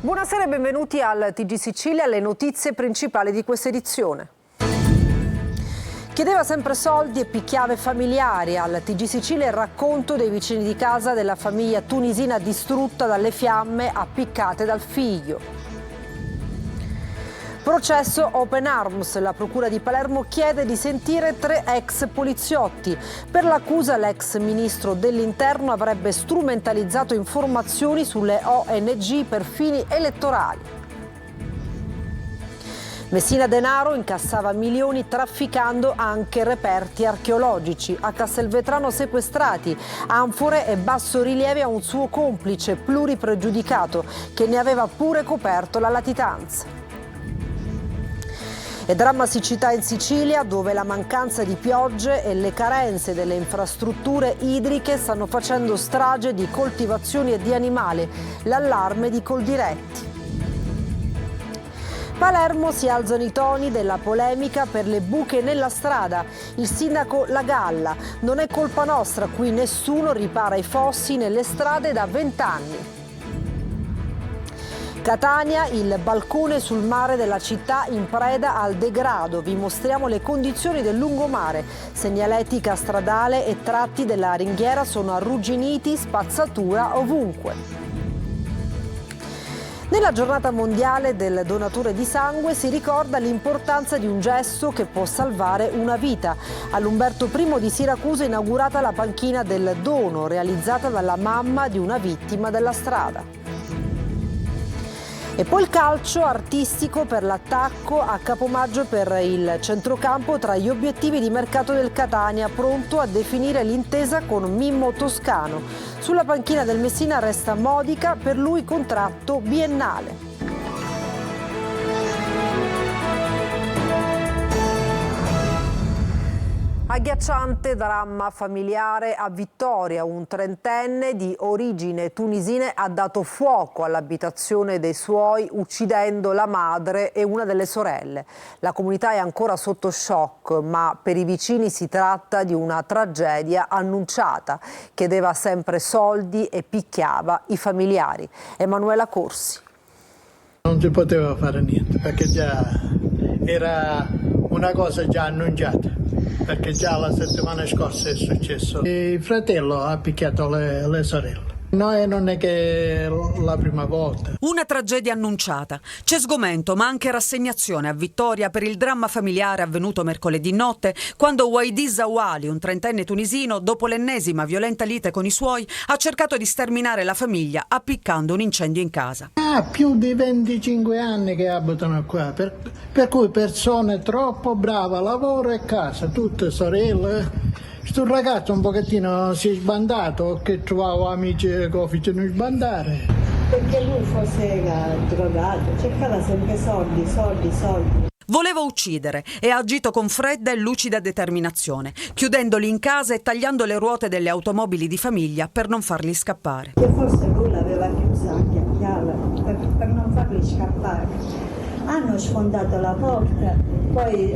Buonasera e benvenuti al TG Sicilia, le notizie principali di questa edizione. Chiedeva sempre soldi e picchiava familiari. Al TG Sicilia il racconto dei vicini di casa della famiglia tunisina distrutta dalle fiamme appiccate dal figlio. Processo Open Arms. La procura di Palermo chiede di sentire 3 ex poliziotti. Per l'accusa l'ex ministro dell'Interno avrebbe strumentalizzato informazioni sulle ONG per fini elettorali. Messina Denaro incassava milioni trafficando anche reperti archeologici. A Castelvetrano sequestrati, anfore e bassorilievi a un suo complice pluripregiudicato che ne aveva pure coperto la latitanza. E dramma siccità in Sicilia, dove la mancanza di piogge e le carenze delle infrastrutture idriche stanno facendo strage di coltivazioni e di animali. L'allarme di Coldiretti. Palermo si alzano i toni della polemica per le buche nella strada. Il sindaco La Galla: non è colpa nostra, qui nessuno ripara i fossi nelle strade da 20 anni. Catania, il balcone sul mare della città in preda al degrado. Vi mostriamo le condizioni del lungomare. Segnaletica stradale e tratti della ringhiera sono arrugginiti, spazzatura ovunque. Nella giornata mondiale del donatore di sangue si ricorda l'importanza di un gesto che può salvare una vita. All'Umberto I di Siracusa è inaugurata la panchina del dono, realizzata dalla mamma di una vittima della strada. E poi il calcio artistico per l'attacco a capomaggio per il centrocampo tra gli obiettivi di mercato del Catania, pronto a definire l'intesa con Mimmo Toscano. Sulla panchina del Messina resta Modica, per lui contratto biennale. Agghiacciante dramma familiare a Vittoria. Un trentenne di origine tunisine ha dato fuoco all'abitazione dei suoi, uccidendo la madre e una delle sorelle. La comunità è ancora sotto shock, ma per i vicini si tratta di una tragedia annunciata. Chiedeva sempre soldi e picchiava i familiari. Emanuela Corsi. Non si poteva fare niente perché già era una cosa già annunciata. Perché già la settimana scorsa è successo. Il fratello ha picchiato le sorelle. Noi non è che è la prima volta. Una tragedia annunciata. C'è sgomento ma anche rassegnazione a Vittoria per il dramma familiare avvenuto mercoledì notte, quando Waidi Zawali, un trentenne tunisino, dopo l'ennesima violenta lite con i suoi, ha cercato di sterminare la famiglia appiccando un incendio in casa. Ha più di 25 anni che abitano qua, per cui persone troppo brave, lavoro e casa, tutte sorelle. Sto ragazzo un pochettino si è sbandato, che trovavo amici che lo facevano sbandare. Perché lui fosse drogato, cercava sempre soldi. Voleva uccidere e ha agito con fredda e lucida determinazione, chiudendoli in casa e tagliando le ruote delle automobili di famiglia per non farli scappare. Che forse lui l'aveva chiusa anche a chiave per non farli scappare. Hanno sfondato la porta, poi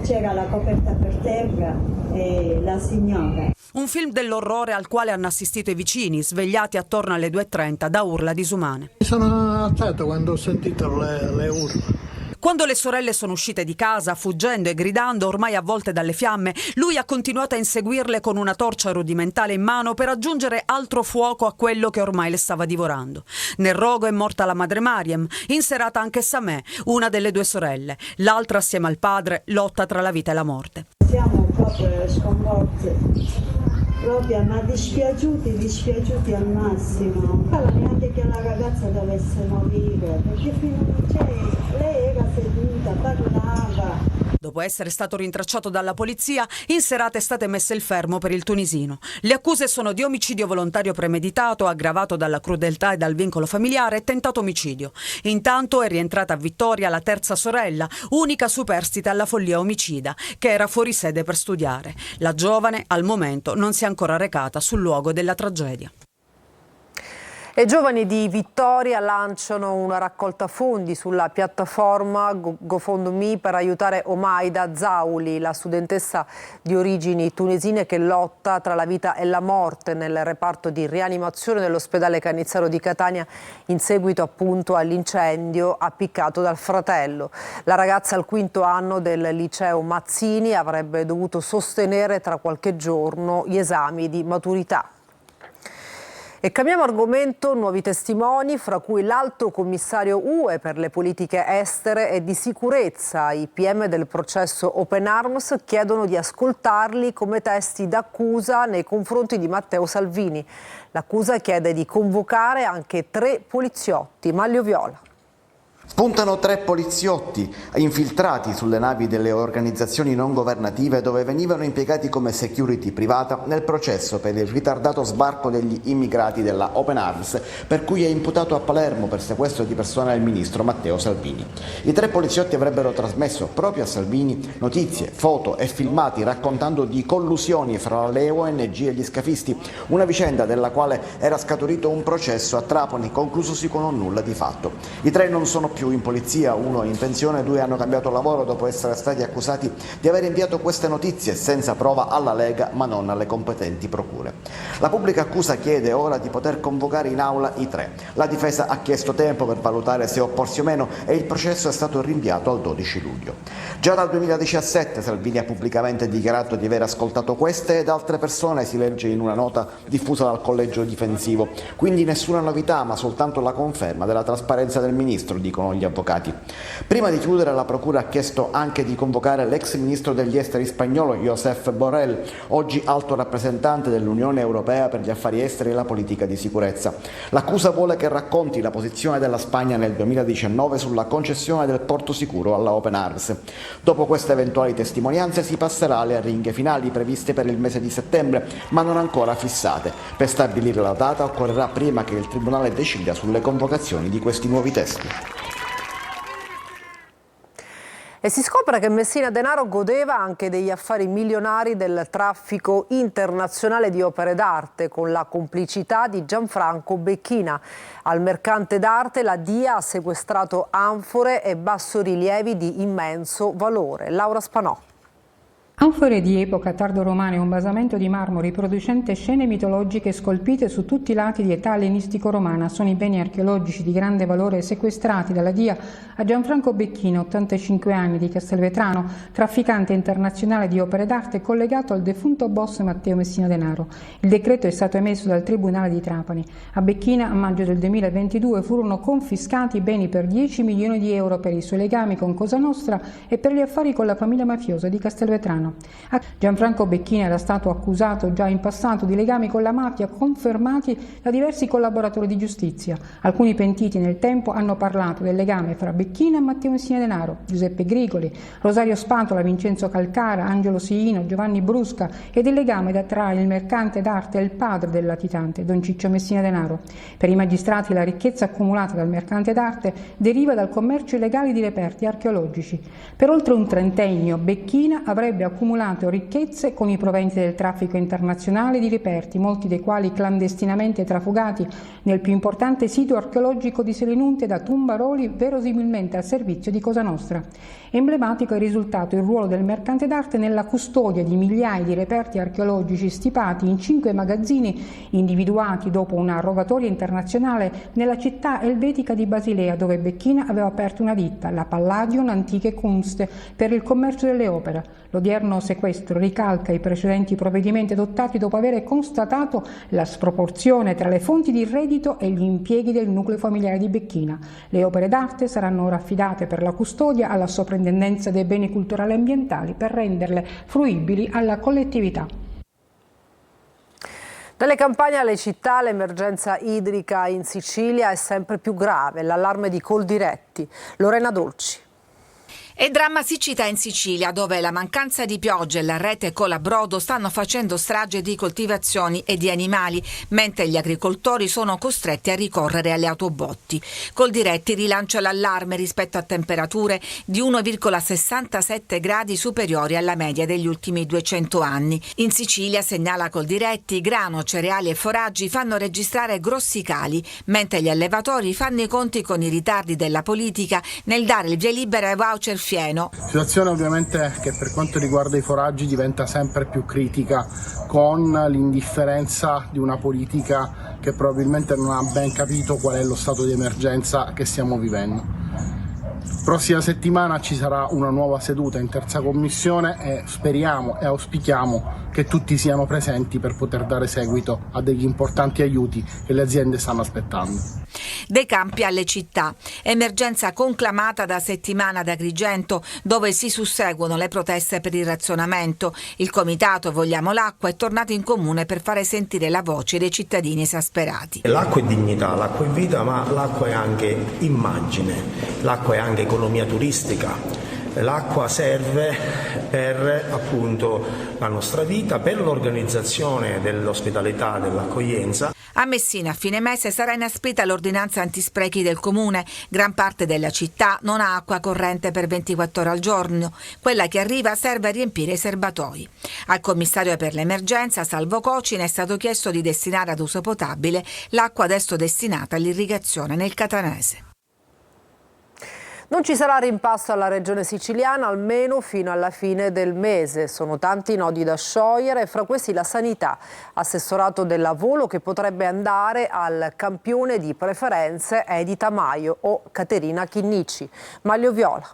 c'era la coperta per terra e la signora. Un film dell'orrore al quale hanno assistito i vicini, svegliati attorno alle 2:30 da urla disumane. Mi sono alzato quando ho sentito le urla. Quando le sorelle sono uscite di casa, fuggendo e gridando, ormai avvolte dalle fiamme, lui ha continuato a inseguirle con una torcia rudimentale in mano per aggiungere altro fuoco a quello che ormai le stava divorando. Nel rogo è morta la madre Mariam, in serata anche Sameh, una delle 2 sorelle. L'altra, assieme al padre, lotta tra la vita e la morte. Siamo proprio sconvolti. Proprio, ma dispiaciuti al massimo. Non neanche che la ragazza dovesse morire, perché lei era seduta, parlava. Dopo essere stato rintracciato dalla polizia, in serata è stato emesso il fermo per il tunisino. Le accuse sono di omicidio volontario premeditato, aggravato dalla crudeltà e dal vincolo familiare e tentato omicidio. Intanto è rientrata a Vittoria la terza sorella, unica superstite alla follia omicida, che era fuori sede per studiare. La giovane, al momento, non si è ancora recata sul luogo della tragedia. E giovani di Vittoria lanciano una raccolta fondi sulla piattaforma GoFundMe per aiutare Omaida Zauli, la studentessa di origini tunisine che lotta tra la vita e la morte nel reparto di rianimazione dell'ospedale Cannizzaro di Catania in seguito appunto all'incendio appiccato dal fratello. La ragazza al quinto anno del liceo Mazzini avrebbe dovuto sostenere tra qualche giorno gli esami di maturità. E cambiamo argomento, nuovi testimoni, fra cui l'Alto Commissario UE per le politiche estere e di sicurezza. I PM del processo Open Arms chiedono di ascoltarli come testi d'accusa nei confronti di Matteo Salvini. L'accusa chiede di convocare anche 3 poliziotti. Maglio Viola. Spuntano 3 poliziotti infiltrati sulle navi delle organizzazioni non governative dove venivano impiegati come security privata nel processo per il ritardato sbarco degli immigrati della Open Arms, per cui è imputato a Palermo per sequestro di persona il ministro Matteo Salvini. I 3 poliziotti avrebbero trasmesso proprio a Salvini notizie, foto e filmati raccontando di collusioni fra le ONG e gli scafisti, una vicenda della quale era scaturito un processo a Trapani conclusosi con un nulla di fatto. I 3 non sono più in polizia, 1 in pensione, 2 hanno cambiato lavoro dopo essere stati accusati di aver inviato queste notizie senza prova alla Lega ma non alle competenti procure. La pubblica accusa chiede ora di poter convocare in aula i 3. La difesa ha chiesto tempo per valutare se opporsi o meno e il processo è stato rinviato al 12 luglio. Già dal 2017 Salvini ha pubblicamente dichiarato di aver ascoltato queste ed altre persone, si legge in una nota diffusa dal collegio difensivo. Quindi nessuna novità ma soltanto la conferma della trasparenza del ministro, dicono gli avvocati. Prima di chiudere, la procura ha chiesto anche di convocare l'ex ministro degli esteri spagnolo Josep Borrell, oggi alto rappresentante dell'Unione Europea per gli affari esteri e la politica di sicurezza. L'accusa vuole che racconti la posizione della Spagna nel 2019 sulla concessione del porto sicuro alla Open Arms. Dopo queste eventuali testimonianze si passerà alle arringhe finali previste per il mese di settembre, ma non ancora fissate. Per stabilire la data occorrerà prima che il Tribunale decida sulle convocazioni di questi nuovi testi. E si scopre che Messina Denaro godeva anche degli affari milionari del traffico internazionale di opere d'arte con la complicità di Gianfranco Becchina. Al mercante d'arte la DIA ha sequestrato anfore e bassorilievi di immenso valore. Laura Spanò. Anfore di epoca tardoromana e un basamento di marmo riproducente scene mitologiche scolpite su tutti i lati di età ellenistico-romana sono i beni archeologici di grande valore sequestrati dalla DIA a Gianfranco Becchina, 85 anni, di Castelvetrano, trafficante internazionale di opere d'arte collegato al defunto boss Matteo Messina Denaro. Il decreto è stato emesso dal Tribunale di Trapani. A Becchina, a maggio del 2022, furono confiscati beni per 10 milioni di euro per i suoi legami con Cosa Nostra e per gli affari con la famiglia mafiosa di Castelvetrano. Gianfranco Becchina era stato accusato già in passato di legami con la mafia confermati da diversi collaboratori di giustizia. Alcuni pentiti nel tempo hanno parlato del legame fra Becchina e Matteo Messina Denaro, Giuseppe Grigoli, Rosario Spatola, Vincenzo Calcara, Angelo Siino, Giovanni Brusca e del legame tra il mercante d'arte e il padre del latitante, Don Ciccio Messina Denaro. Per i magistrati la ricchezza accumulata dal mercante d'arte deriva dal commercio illegale di reperti archeologici. Per oltre un trentennio Becchina avrebbe accumulato ricchezze con i proventi del traffico internazionale di reperti, molti dei quali clandestinamente trafugati nel più importante sito archeologico di Selinunte da Tumbaroli, verosimilmente al servizio di Cosa Nostra. Emblematico è risultato il ruolo del mercante d'arte nella custodia di migliaia di reperti archeologici stipati in 5 magazzini individuati dopo una rogatoria internazionale nella città elvetica di Basilea, dove Becchina aveva aperto una ditta, la Palladium Antiche Kunst, per il commercio delle opere. L'odierno sequestro ricalca i precedenti provvedimenti adottati dopo aver constatato la sproporzione tra le fonti di reddito e gli impieghi del nucleo familiare di Becchina. Le opere d'arte saranno ora affidate per la custodia alla Soprintendenza dei Beni Culturali e Ambientali per renderle fruibili alla collettività. Dalle campagne alle città l'emergenza idrica in Sicilia è sempre più grave, l'allarme di Coldiretti. Lorena Dolci. E dramma siccità in Sicilia, dove la mancanza di pioggia e la rete colabrodo stanno facendo strage di coltivazioni e di animali, mentre gli agricoltori sono costretti a ricorrere alle autobotti. Coldiretti rilancia l'allarme rispetto a temperature di 1,67 gradi superiori alla media degli ultimi 200 anni. In Sicilia, segnala Coldiretti, grano, cereali e foraggi fanno registrare grossi cali, mentre gli allevatori fanno i conti con i ritardi della politica nel dare il via libera ai voucher fieno. Situazione ovviamente che per quanto riguarda i foraggi diventa sempre più critica, con l'indifferenza di una politica che probabilmente non ha ben capito qual è lo stato di emergenza che stiamo vivendo. Prossima settimana ci sarà una nuova seduta in terza commissione e speriamo e auspichiamo che tutti siano presenti per poter dare seguito a degli importanti aiuti che le aziende stanno aspettando. Dei campi alle città. Emergenza conclamata da settimana ad Agrigento, dove si susseguono le proteste per il razionamento. Il comitato Vogliamo l'acqua è tornato in comune per fare sentire la voce dei cittadini esasperati. L'acqua è dignità, l'acqua è vita, ma l'acqua è anche immagine, l'acqua è anche economia turistica. L'acqua serve per appunto la nostra vita, per l'organizzazione dell'ospitalità, dell'accoglienza. A Messina a fine mese sarà inasprita l'ordinanza antisprechi del comune. Gran parte della città non ha acqua corrente per 24 ore al giorno. Quella che arriva serve a riempire i serbatoi. Al commissario per l'emergenza, Salvo Cocina, è stato chiesto di destinare ad uso potabile l'acqua adesso destinata all'irrigazione nel Catanese. Non ci sarà rimpasto alla regione siciliana almeno fino alla fine del mese. Sono tanti i nodi da sciogliere, fra questi la sanità, assessorato del lavoro che potrebbe andare al campione di preferenze Edi Tamaio o Caterina Chinnici. Maglio Viola.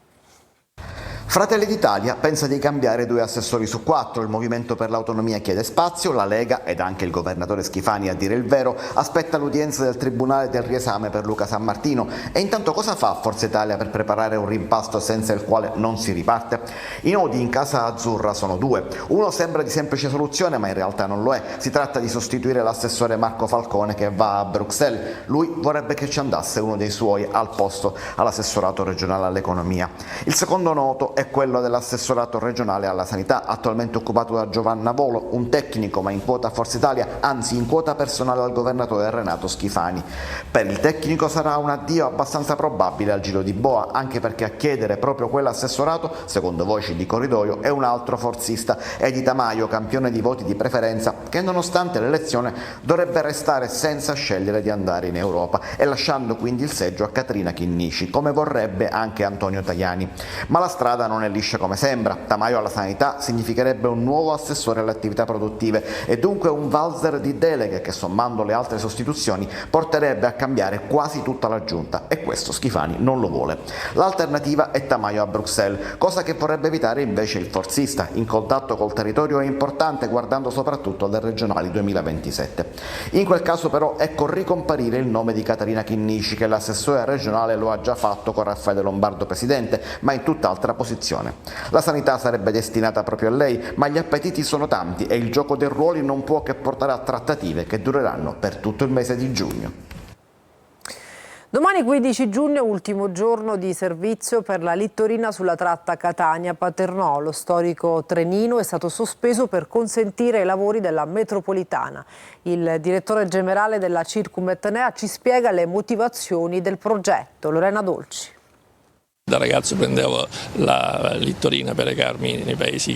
Fratelli d'Italia pensa di cambiare 2 assessori su 4, il Movimento per l'Autonomia chiede spazio, la Lega ed anche il governatore Schifani, a dire il vero, aspetta l'udienza del Tribunale del riesame per Luca Sammartino. E intanto cosa fa Forza Italia per preparare un rimpasto senza il quale non si riparte? I nodi in Casa Azzurra sono 2, uno sembra di semplice soluzione ma in realtà non lo è, si tratta di sostituire l'assessore Marco Falcone che va a Bruxelles, lui vorrebbe che ci andasse uno dei suoi al posto all'assessorato regionale all'economia. Il secondo nodo è quello dell'assessorato regionale alla sanità, attualmente occupato da Giovanna Volo, un tecnico ma in quota Forza Italia, anzi in quota personale al governatore Renato Schifani. Per il tecnico sarà un addio abbastanza probabile al giro di boa, anche perché a chiedere proprio quell'assessorato, secondo voci di corridoio, è un altro forzista, Edi Tamaio, campione di voti di preferenza, che nonostante l'elezione dovrebbe restare senza scegliere di andare in Europa e lasciando quindi il seggio a Caterina Chinnici, come vorrebbe anche Antonio Tajani. Ma la strada non è liscia come sembra. Tamaio alla sanità significherebbe un nuovo assessore alle attività produttive e dunque un valzer di deleghe che, sommando le altre sostituzioni, porterebbe a cambiare quasi tutta la giunta, e questo Schifani non lo vuole. L'alternativa è Tamaio a Bruxelles, cosa che vorrebbe evitare invece il forzista, in contatto col territorio è importante, guardando soprattutto alle regionali 2027. In quel caso però ecco ricomparire il nome di Caterina Chinnici, che l'assessore regionale lo ha già fatto con Raffaele Lombardo presidente, ma in tutt'altra posizione. La sanità sarebbe destinata proprio a lei, ma gli appetiti sono tanti e il gioco dei ruoli non può che portare a trattative che dureranno per tutto il mese di giugno. Domani 15 giugno, ultimo giorno di servizio per la littorina sulla tratta Catania-Paternò. Lo storico trenino è stato sospeso per consentire i lavori della metropolitana. Il direttore generale della Circumetnea ci spiega le motivazioni del progetto. Lorena Dolci. Da ragazzo prendevo la littorina per recarmi nei paesi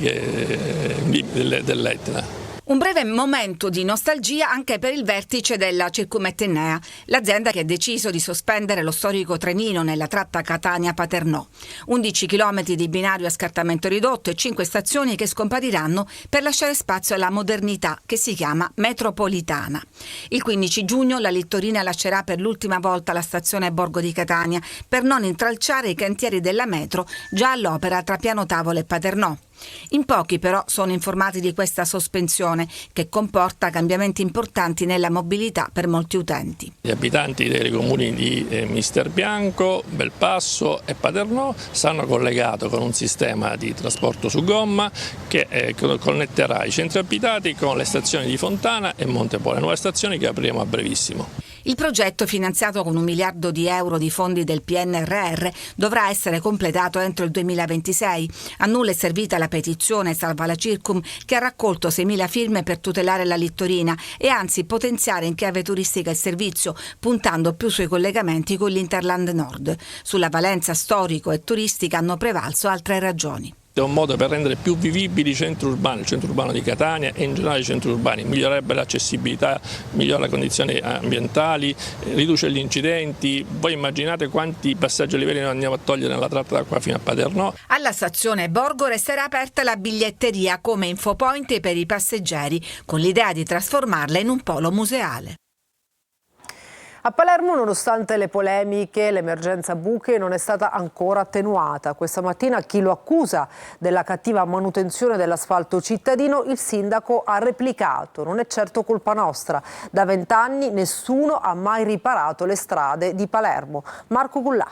dell'Etna. Un breve momento di nostalgia anche per il vertice della Circumetnea, l'azienda che ha deciso di sospendere lo storico trenino nella tratta Catania-Paternò. 11 km di binario a scartamento ridotto e 5 stazioni che scompariranno per lasciare spazio alla modernità che si chiama metropolitana. Il 15 giugno la littorina lascerà per l'ultima volta la stazione Borgo di Catania per non intralciare i cantieri della metro già all'opera tra Piano Tavola e Paternò. In pochi però sono informati di questa sospensione che comporta cambiamenti importanti nella mobilità per molti utenti. Gli abitanti dei comuni di Misterbianco, Belpasso e Paternò saranno collegati con un sistema di trasporto su gomma che connetterà i centri abitati con le stazioni di Fontana e Montepone, nuove stazioni che apriremo a brevissimo. Il progetto, finanziato con 1 miliardo di euro di fondi del PNRR, dovrà essere completato entro il 2026. A nulla è servita la petizione Salva la Circum, che ha raccolto 6.000 firme per tutelare la Littorina e anzi potenziare in chiave turistica il servizio, puntando più sui collegamenti con l'Interland Nord. Sulla valenza storico e turistica hanno prevalso altre ragioni. È un modo per rendere più vivibili i centri urbani, il centro urbano di Catania e in generale i centri urbani, migliorerebbe l'accessibilità, migliora le condizioni ambientali, riduce gli incidenti. Voi immaginate quanti passaggi a livelli noi andiamo a togliere nella tratta d'acqua fino a Paternò? Alla stazione Borgo resterà aperta la biglietteria come infopoint per i passeggeri, con l'idea di trasformarla in un polo museale. A Palermo, nonostante le polemiche, l'emergenza buche non è stata ancora attenuata. Questa mattina chi lo accusa della cattiva manutenzione dell'asfalto cittadino, il sindaco ha replicato: non è certo colpa nostra. Da 20 anni nessuno ha mai riparato le strade di Palermo. Marco Gullà.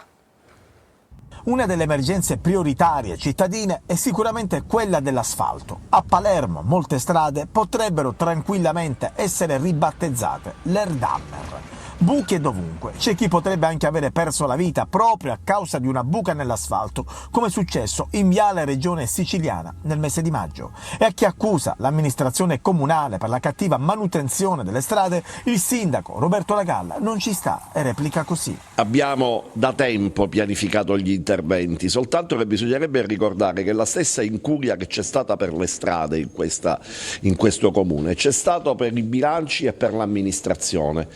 Una delle emergenze prioritarie cittadine è sicuramente quella dell'asfalto. A Palermo molte strade potrebbero tranquillamente essere ribattezzate l'Erdammer. Buche dovunque, c'è chi potrebbe anche avere perso la vita proprio a causa di una buca nell'asfalto, come è successo in Viale Regione Siciliana nel mese di maggio. E a chi accusa l'amministrazione comunale per la cattiva manutenzione delle strade, il sindaco Roberto Lagalla non ci sta e replica così. Abbiamo da tempo pianificato gli interventi, soltanto che bisognerebbe ricordare che la stessa incuria che c'è stata per le strade in questo comune c'è stato per i bilanci e per l'amministrazione.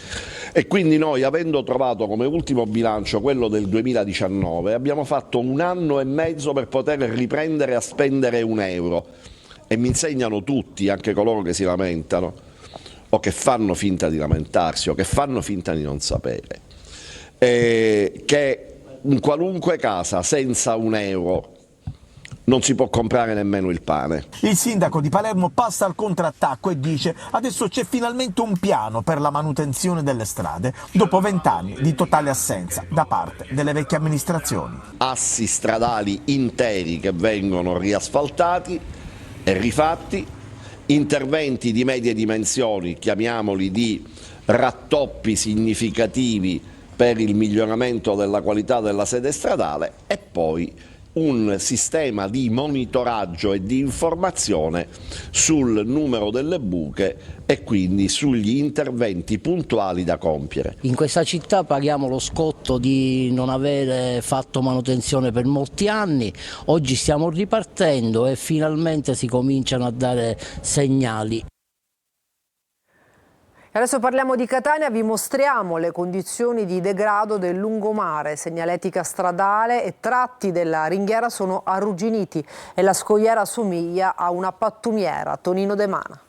E quindi noi, avendo trovato come ultimo bilancio quello del 2019, abbiamo fatto 1 anno e mezzo per poter riprendere a spendere €1. E mi insegnano tutti, anche coloro che si lamentano, o che fanno finta di lamentarsi, o che fanno finta di non sapere, che in qualunque casa senza €1 non si può comprare nemmeno il pane. Il sindaco di Palermo passa al contrattacco e dice: adesso c'è finalmente un piano per la manutenzione delle strade, dopo 20 anni di totale assenza da parte delle vecchie amministrazioni. Assi stradali interi che vengono riasfaltati e rifatti, interventi di medie dimensioni, chiamiamoli di rattoppi significativi per il miglioramento della qualità della sede stradale, e poi un sistema di monitoraggio e di informazione sul numero delle buche e quindi sugli interventi puntuali da compiere. In questa città paghiamo lo scotto di non avere fatto manutenzione per molti anni, oggi stiamo ripartendo e finalmente si cominciano a dare segnali. Adesso parliamo di Catania, vi mostriamo le condizioni di degrado del lungomare, segnaletica stradale e tratti della ringhiera sono arrugginiti e la scogliera somiglia a una pattumiera. Tonino De Mana.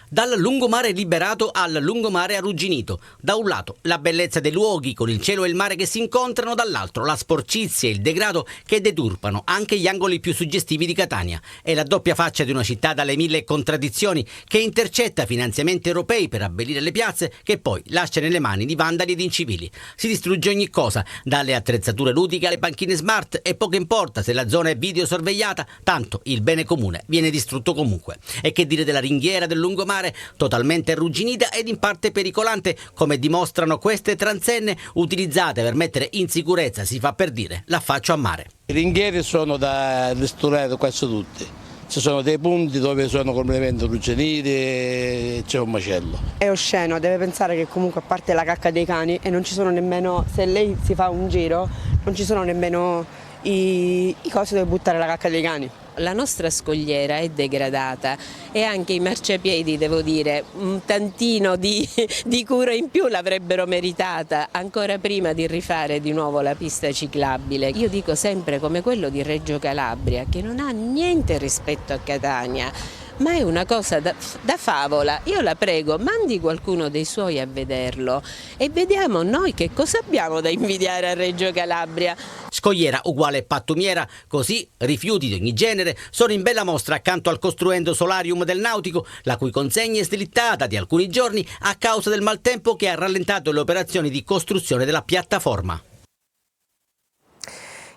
Dal lungomare liberato al lungomare arrugginito. Da un lato la bellezza dei luoghi con il cielo e il mare che si incontrano, dall'altro la sporcizia e il degrado che deturpano anche gli angoli più suggestivi di Catania. È la doppia faccia di una città dalle 1000 contraddizioni che intercetta finanziamenti europei per abbellire le piazze che poi lascia nelle mani di vandali ed incivili. Si distrugge ogni cosa, dalle attrezzature ludiche alle panchine smart, e poco importa se la zona è videosorvegliata, tanto il bene comune viene distrutto comunque. E che dire della ringhiera del lungomare, totalmente arrugginita ed in parte pericolante, come dimostrano queste transenne utilizzate per mettere in sicurezza, si fa per dire, l'affaccio a mare. I ringhieri sono da ristorare quasi tutti. Ci sono dei punti dove sono completamente arrugginiti e c'è un macello. È osceno, deve pensare che comunque a parte la cacca dei cani e non ci sono nemmeno, se lei si fa un giro, non ci sono nemmeno i cosi dove buttare la cacca dei cani. La nostra scogliera è degradata e anche i marciapiedi, devo dire, un tantino di cura in più l'avrebbero meritata ancora prima di rifare di nuovo la pista ciclabile. Io dico sempre come quello di Reggio Calabria, che non ha niente rispetto a Catania, ma è una cosa da favola. Io la prego, mandi qualcuno dei suoi a vederlo e vediamo noi che cosa abbiamo da invidiare a Reggio Calabria. Scogliera uguale pattumiera, così rifiuti di ogni genere sono in bella mostra accanto al costruendo solarium del Nautico, la cui consegna è slittata di alcuni giorni a causa del maltempo che ha rallentato le operazioni di costruzione della piattaforma.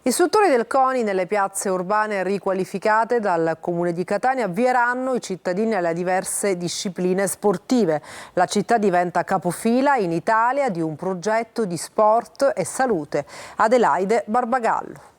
Istruttori del CONI nelle piazze urbane riqualificate dal Comune di Catania avvieranno i cittadini alle diverse discipline sportive. La città diventa capofila in Italia di un progetto di sport e salute. Adelaide Barbagallo.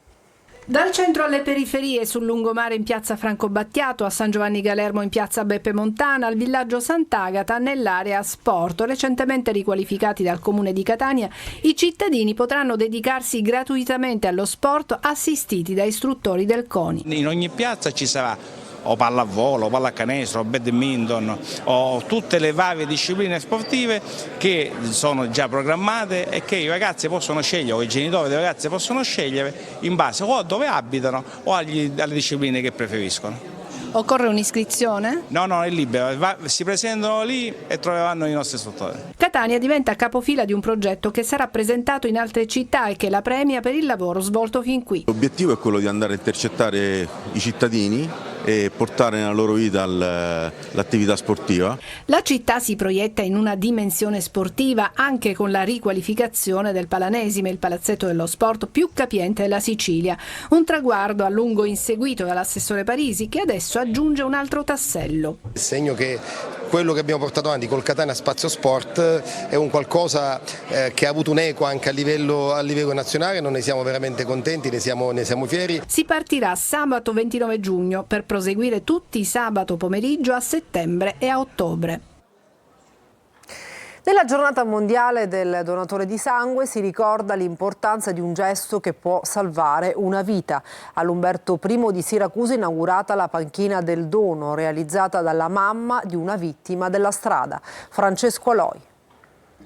Dal centro alle periferie, sul lungomare in piazza Franco Battiato, a San Giovanni Galermo in piazza Beppe Montana, al villaggio Sant'Agata nell'area sport, recentemente riqualificati dal Comune di Catania, i cittadini potranno dedicarsi gratuitamente allo sport assistiti da istruttori del CONI. In ogni piazza ci sarà o pallavolo, o pallacanestro, o badminton, o tutte le varie discipline sportive che sono già programmate e che i ragazzi possono scegliere, o i genitori dei ragazzi possono scegliere in base o a dove abitano o alle discipline che preferiscono. Occorre un'iscrizione? No, è libero, si presentano lì e troveranno i nostri istruttori. Catania diventa capofila di un progetto che sarà presentato in altre città e che la premia per il lavoro svolto fin qui. L'obiettivo è quello di andare a intercettare i cittadini e portare nella loro vita l'attività sportiva. La città si proietta in una dimensione sportiva anche con la riqualificazione del Palanesime, il palazzetto dello sport più capiente della Sicilia. Un traguardo a lungo inseguito dall'assessore Parisi, che adesso aggiunge un altro tassello. Il segno che quello che abbiamo portato avanti col Catania Spazio Sport è un qualcosa che ha avuto un'eco anche a livello nazionale. Non ne siamo veramente contenti, ne siamo fieri. Si partirà sabato 29 giugno per proseguire tutti i sabato pomeriggio a settembre e a ottobre. Nella giornata mondiale del donatore di sangue si ricorda l'importanza di un gesto che può salvare una vita. All'Umberto I di Siracusa è inaugurata la panchina del dono, realizzata dalla mamma di una vittima della strada. Francesco Aloi.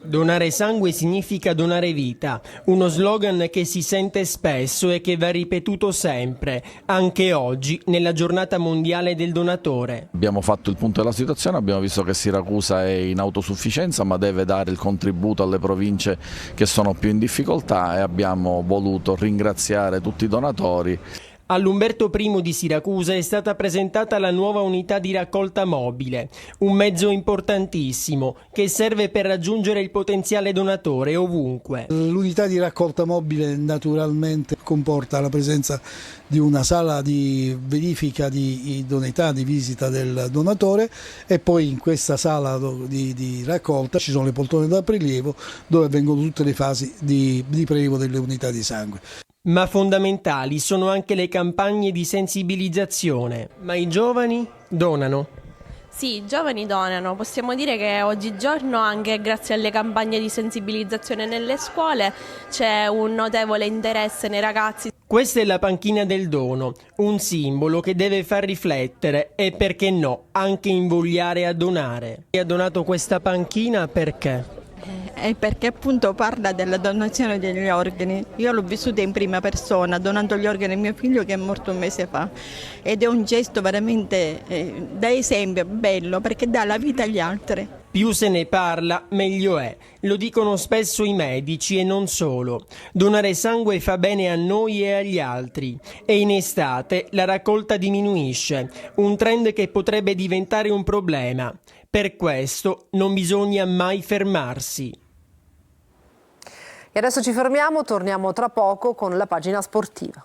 Donare sangue significa donare vita, uno slogan che si sente spesso e che va ripetuto sempre, anche oggi nella giornata mondiale del donatore. Abbiamo fatto il punto della situazione, abbiamo visto che Siracusa è in autosufficienza ma deve dare il contributo alle province che sono più in difficoltà e abbiamo voluto ringraziare tutti i donatori. All'Umberto I di Siracusa è stata presentata la nuova unità di raccolta mobile, un mezzo importantissimo che serve per raggiungere il potenziale donatore ovunque. L'unità di raccolta mobile naturalmente comporta la presenza di una sala di verifica di idoneità, di visita del donatore, e poi in questa sala di raccolta ci sono le poltrone da prelievo dove avvengono tutte le fasi di prelievo delle unità di sangue. Ma fondamentali sono anche le campagne di sensibilizzazione. Ma i giovani donano? Sì, i giovani donano. Possiamo dire che oggigiorno, anche grazie alle campagne di sensibilizzazione nelle scuole, c'è un notevole interesse nei ragazzi. Questa è la panchina del dono, un simbolo che deve far riflettere e, perché no, anche invogliare a donare. Chi ha donato questa panchina perché? È perché appunto parla della donazione degli organi. Io l'ho vissuta in prima persona, donando gli organi a mio figlio che è morto un mese fa, ed è un gesto veramente da esempio, bello, perché dà la vita agli altri. Più se ne parla, meglio è. Lo dicono spesso i medici e non solo. Donare sangue fa bene a noi e agli altri. E in estate la raccolta diminuisce, un trend che potrebbe diventare un problema. Per questo non bisogna mai fermarsi. E adesso ci fermiamo, torniamo tra poco con la pagina sportiva.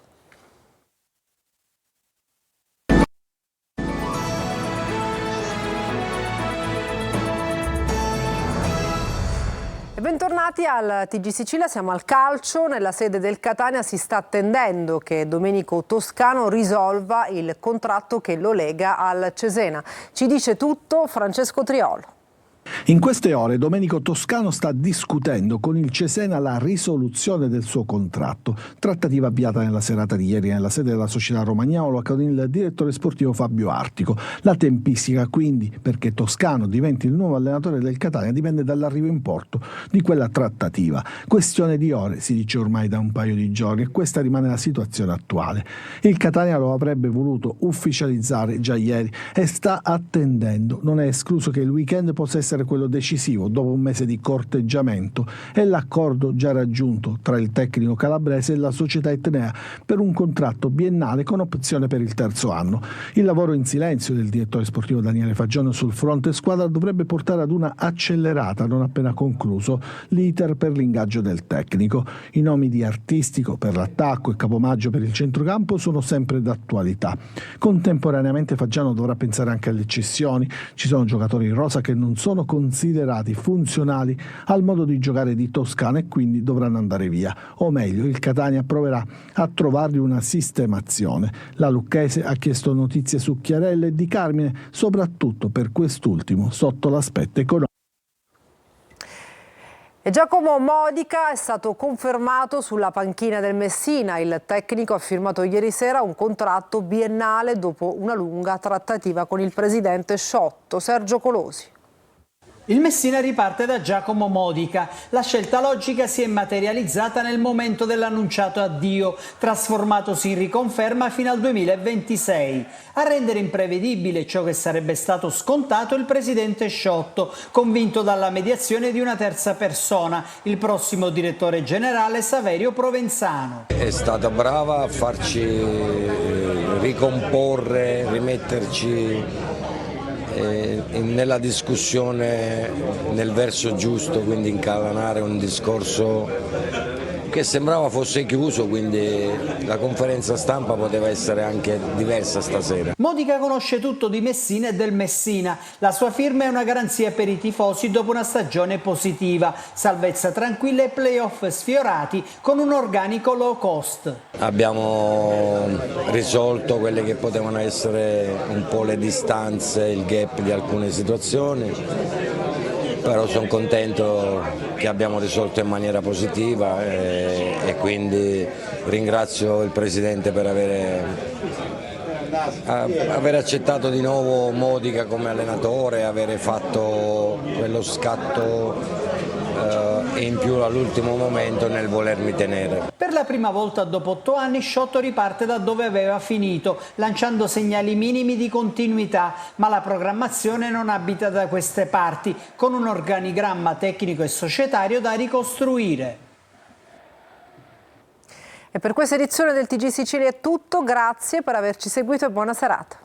E bentornati al TG Sicilia, siamo al calcio. Nella sede del Catania si sta attendendo che Domenico Toscano risolva il contratto che lo lega al Cesena. Ci dice tutto Francesco Triolo. In queste ore Domenico Toscano sta discutendo con il Cesena la risoluzione del suo contratto, trattativa avviata nella serata di ieri nella sede della società romagnolo con il direttore sportivo Fabio Artico. La tempistica quindi, perché Toscano diventi il nuovo allenatore del Catania, dipende dall'arrivo in porto di quella trattativa. Questione di ore, si dice ormai da un paio di giorni, e questa rimane la situazione attuale. Il Catania lo avrebbe voluto ufficializzare già ieri e sta attendendo. Non è escluso che il weekend possa essere essere quello decisivo dopo un mese di corteggiamento è l'accordo già raggiunto tra il tecnico calabrese e la società etnea per un contratto biennale con opzione per il terzo anno. Il lavoro in silenzio del direttore sportivo Daniele Fagione sul fronte squadra dovrebbe portare ad una accelerata, non appena concluso, l'iter per l'ingaggio del tecnico. I nomi di Artistico per l'attacco e Capomaggio per il centrocampo sono sempre d'attualità. Contemporaneamente Fagiano dovrà pensare anche alle cessioni. Ci sono giocatori in rosa che non sono considerati funzionali al modo di giocare di Toscana e quindi dovranno andare via. O meglio, il Catania proverà a trovargli una sistemazione. La Lucchese ha chiesto notizie su Chiarella e Di Carmine, soprattutto per quest'ultimo sotto l'aspetto economico. E Giacomo Modica è stato confermato sulla panchina del Messina. Il tecnico ha firmato ieri sera un contratto biennale dopo una lunga trattativa con il presidente sciotto. Sergio Colosi. Il Messina riparte da Giacomo Modica. La scelta logica si è materializzata nel momento dell'annunciato addio, trasformatosi in riconferma fino al 2026. A rendere imprevedibile ciò che sarebbe stato scontato il presidente sciotto, convinto dalla mediazione di una terza persona, il prossimo direttore generale Saverio Provenzano. È stata brava a farci ricomporre, rimetterci nella discussione nel verso giusto, quindi incalanare un discorso che sembrava fosse chiuso, quindi la conferenza stampa poteva essere anche diversa stasera. Modica conosce tutto di Messina e del Messina. La sua firma è una garanzia per i tifosi dopo una stagione positiva, salvezza tranquilla e playoff sfiorati con un organico low cost. Abbiamo risolto quelle che potevano essere un po' le distanze, il gap di alcune situazioni, però sono contento che abbiamo risolto in maniera positiva e quindi ringrazio il Presidente per aver accettato di nuovo Modica come allenatore, avere fatto quello scatto in più all'ultimo momento nel volermi tenere. Per la prima volta dopo 8 anni Sciotto riparte da dove aveva finito, lanciando segnali minimi di continuità, ma la programmazione non abita da queste parti, con un organigramma tecnico e societario da ricostruire. E per questa edizione del TG Sicilia è tutto, grazie per averci seguito e buona serata.